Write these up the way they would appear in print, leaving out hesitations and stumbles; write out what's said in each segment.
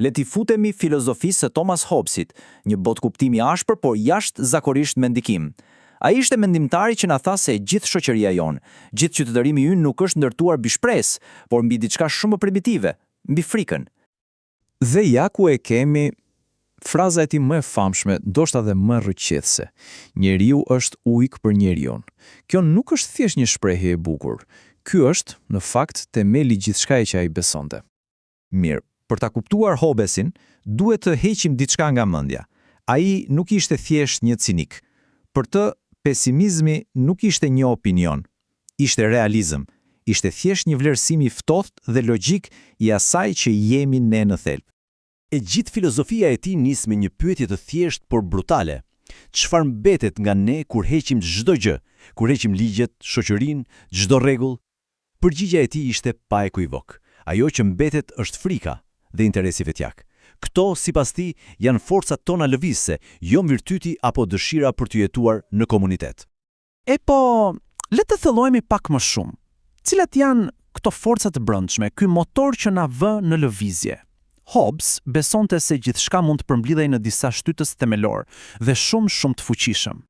Le t'i futemi filozofisë së Thomas Hobbesit, një botë kuptimi ashpër, por jashtë zakorisht me ndikim. Ai ishte mendimtari që na tha se gjithë shoqëria jonë, gjithë qytetërimi ynë nuk është ndërtuar mbi shpresë, por mbi diçka shumë më primitive, mbi frikën. Dhe ja ku e kemi fraza e tij më e famshme, ndoshta edhe më rrëqethse. Njeriu është ujkë për njeriun. Kjo nuk është thjesht një shprehje e bukur. Ky është, në fakt, themeli gjithçkaje që ai besonte. Mirë, për ta kuptuar Hobbesin, duhet të heqim diçka nga mendja. Ai nuk ishte thjesht një cinik. Për të, pesimizmi nuk ishte një opinion, ishte realizëm, ishte thjesht një vlerësim i ftohtë dhe logjik i asaj që jemi ne në thelb. E gjithë filozofia e tij nis me një pyetje të thjeshtë por brutale. Çfarë mbetet nga ne kur heqim çdo gjë, kur heqim ligjet, shoqërinë, çdo rregull? Përgjigjja e tij ishte pa ekuivok. Ajo që mbetet është frika dhe interesi vetjak. Këto, sipas tij, janë forcat tona lëvizëse, jo virtyti apo dëshira për të jetuar në komunitet. E po, le të thellojmë pak më shumë. Cilat janë këto forca të brendshme, ky motor që na vë në lëvizje? Hobbes besonte se gjithçka mund të përmbledhej në disa shtytës themelor dhe shumë të fuqishëm.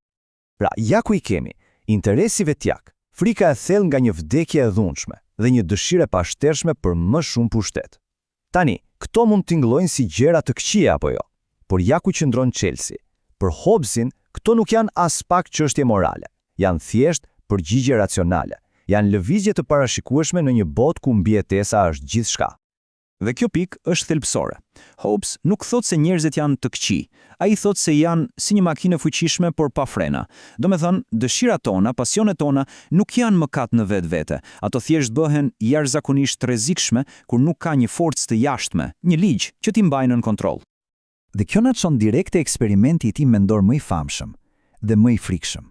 Pra, ja ku i kemi, interesi vetjak, frika e thellë nga një vdekje e dhunshme dhe një dëshirë e pashtershme për më shumë pushtet. Tani, këto mund t'ingëllojnë si gjëra të këqija apo jo, por ja ku qëndron Chelsea. Për Hobbesin, këto nuk janë as pak çështje morale, janë thjesht përgjigje racionale, janë lëvizje të parashikueshme në një botë ku mbijetesa është gjithçka. Dhe kjo pikë është thelbësore. Hobbes nuk thot se njerëzit janë të këqij. Ai thot se janë si një makinë e fuqishme por pa frena. Domethënë, dëshirat tona, pasionet tona nuk janë mëkat në vetvete. Ato thjesht bëhen jashtëzakonisht rrezikshme kur nuk ka një forcë të jashtme, një ligj që t'i mbajnë në kontroll. Dhe kjo na çon direkt te eksperimenti i tij mendor më i famshëm dhe më i frikshëm.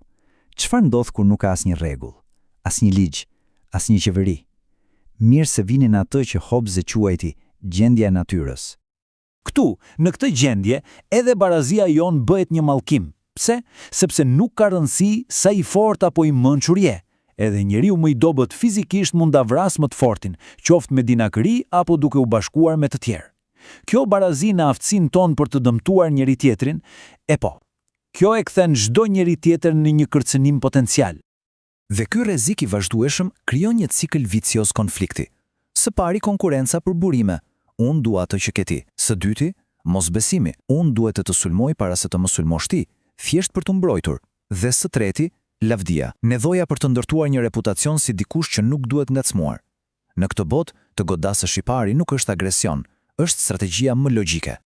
Çfarë ndodh kur nuk ka asnjë rregull, asnjë ligj, asnjë qeveri? Mirë se vinin atë që Hobbes e quajti gjendja e natyrës. Këtu, në këtë gjendje, edhe barazia jon bëhet një mallkim. Pse? Sepse nuk ka rëndësi sa i fortë apo i mençur je. Edhe njeriu më i dobët fizikisht mund ta vrasë më të fortin, qoftë me dinakëri apo duke u bashkuar me të tjerë. Kjo barazi në aftësinë tonë për të dëmtuar njëri tjetrin, e po, kjo e kthen çdo njeri tjetër në një kërcënim potencial. Dhe ky rrezik i vazhdueshëm krijon një cikël vicioz konflikti. Së pari konkurenca për burime. Unë dua atë që ke ti. Së dyti, mosbesimi. Unë duhet të sulmoj para se të më sulmosh ti, thjesht për të mbrojtur. Dhe së treti, lavdia. Nevoja për të ndërtuar një reputacion si dikush që nuk duhet ngacmuar. Në këtë botë, të godasësh i pari nuk është agresion, është strategjia më logjike.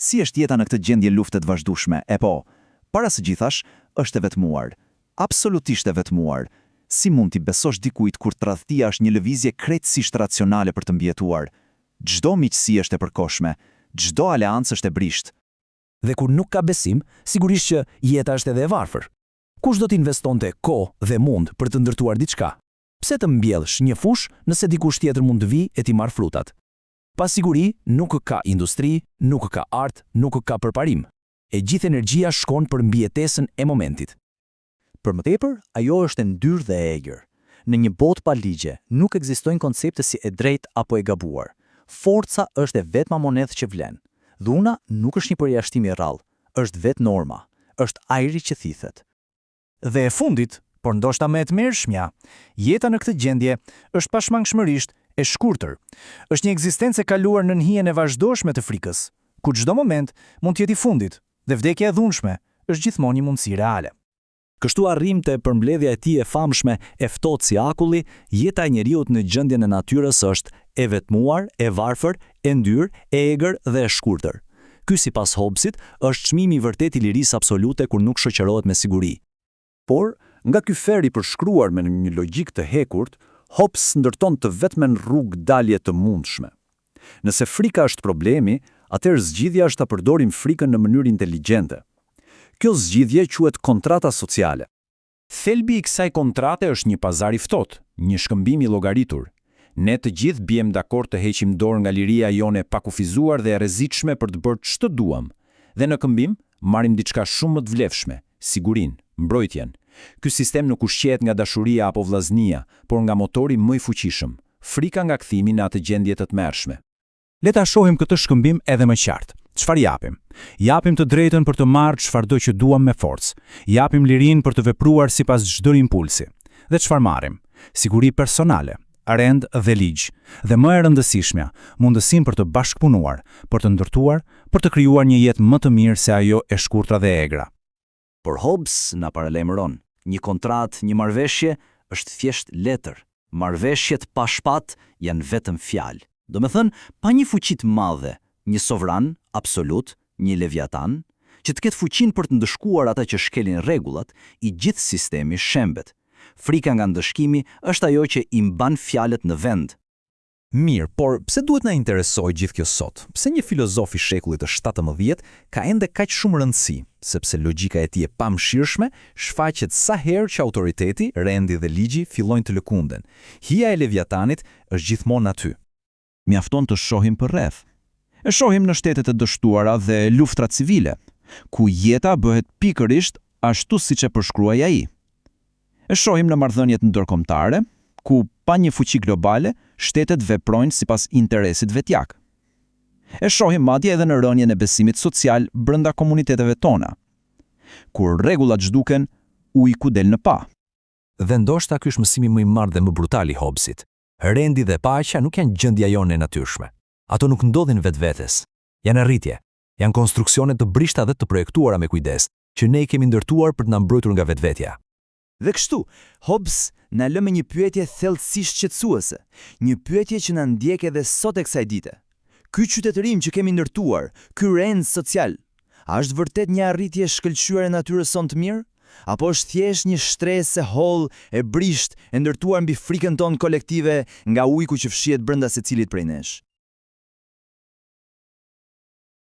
Si është jeta në këtë gjendje lufte të vazhdueshme? E po, para së gjithash, është e vetmuar. Absolutisht e vetmuar. Si mund t'i besosh dikujt kur tradhtia është një lëvizje krejtësisht racionale për të mbijetuar? Çdo miqësi është e përkohshme, çdo aleancë është e brisht. Dhe kur nuk ka besim, sigurisht që jeta është edhe e varfër. Kush do t'investonte kohë dhe mund për të ndërtuar diçka? Pse të mbjellësh një fush nëse dikush tjetër mund të vijë e t'i marrë frutat? Pa siguri, nuk ka industri, nuk ka art, nuk ka përparim. E gjithë energjia shkon për mbijetesën e momentit. Për më tepër, ajo është e ndyrë dhe e egër. Në një botë pa ligje, nuk ekzistojnë koncepte si e drejtë apo e gabuar. Forca është e vetma monedhë që vlen. Dhuna nuk është një përjashtim i rrallë, është vetë norma, është ajri që thithet. Dhe e fundit, por ndoshta më e tmerrshmja, jeta në këtë gjendje është pashmangshmërisht e shkurtër. Është një ekzistencë e kaluar në hijen e vazhdueshme të frikës, ku çdo moment mund të jetë i fundit, dhe vdekja e dhunshme është gjithmonë një mundësi reale. Kështu arrim te përmbledhja e tij e famshme e ftohtë si akulli, jeta e njeriut në gjendjen e natyrës është e vetmuar, e varfër, e ndyrë, e egër dhe e shkurtër. Ky sipas Hobbesit është çmimi i vërtetë i lirisë absolute kur nuk shoqërohet me siguri. Por, nga ky fer i përshkruar me një logjik të hekurt, Hobbes ndërton të vetmen rrugë dalje të mundshme. Nëse frika është problemi, atëherë zgjidhja është ta përdorim frikën në mënyrë inteligjente. Kjo zgjidhje quhet kontrata sociale. Thelbi i kësaj kontrate është një pazar i ftohtë, një shkëmbim i llogaritur. Ne të gjithë biem dakord të heqim dorë nga liria jone pa kufizuar dhe e rrezikshme për të bërë ç'të duam. Dhe në këmbim marrim diçka shumë më të vlefshme, sigurinë, mbrojtjen. Ky sistem nuk ushqehet nga dashuria apo vllaznia, por nga motori më i fuqishëm, frika nga kthimi në atë gjendje të tmerrshme. Le ta shohim këtë shkëmbim edhe më qartë. Çfarë japim? Japim të drejtën për të marrë çfarëdo që duam me forcë. Japim lirinë për të vepruar sipas çdo impulsi. Dhe çfarë marrim? Siguri personale, rend dhe ligj. Dhe më e rëndësishmja, mundësinë për të bashkëpunuar, për të ndërtuar, për të krijuar një jetë më të mirë se ajo e shkurtra dhe egra. Por Hobbes na paralajmëron, një kontratë, një marrëveshje është thjesht letër. Marrëveshjet pa shpat janë vetëm fjalë. Do me thënë, pa një fuqi të madhe, një sovran, absolut, një leviatan, që të ketë fuqin për të ndëshkuar ata që shkelin rregullat, i gjithë sistemi shembet. Frika nga ndëshkimi është ajo që i mban fjalët në vend. Mirë, por pse duhet na interesoj gjithë kjo sot? Pse një filozof i shekullit të 17 ka ende kaq shumë rëndësi? Sepse logjika e tij e pamëshirshme shfaqet sa herë që autoriteti, rendi dhe ligji fillojnë të lëkunden. Hija e leviatanit është gjithmonë aty. Mjafton të shohim përreth. E shohim në shtetet e dështuara dhe luftra civile, ku jeta bëhet pikërisht ashtu siç e përshkruaj ai. E shohim në marrëdhëniet ndërkombëtare, ku pa një fuqi globale, shtetet veprojnë sipas interesit vetjak. E shohim madje edhe në rënien e besimit social brenda komuniteteve tona, kur rregullat zhduken, ujku del në pa. Dhe ndoshta ky është mësimi më i madh dhe më brutal i Hobbesit. Rendi dhe paqja nuk janë gjendja jone e natyrshme. Ato nuk ndodhin vetvetes. Janë arritje, janë konstruksione të brishta dhe të projektuara me kujdes, që ne i kemi ndërtuar për të na mbrojtur nga vetvetja. Dhe kështu, Hobbes na lë me një pyetje thellësisht shqetësuese, një pyetje që na ndjek edhe sot e kësaj dite. Ky qytetërim që kemi ndërtuar, ky rend social, a është vërtet një arritje shkëlqyer e natyrës sonë të mirë? Apo është thjesht një shtresë holl e brisht e ndërtuar mbi frikën tonë kolektive nga ujku që fshihet brenda secilit prej nesh?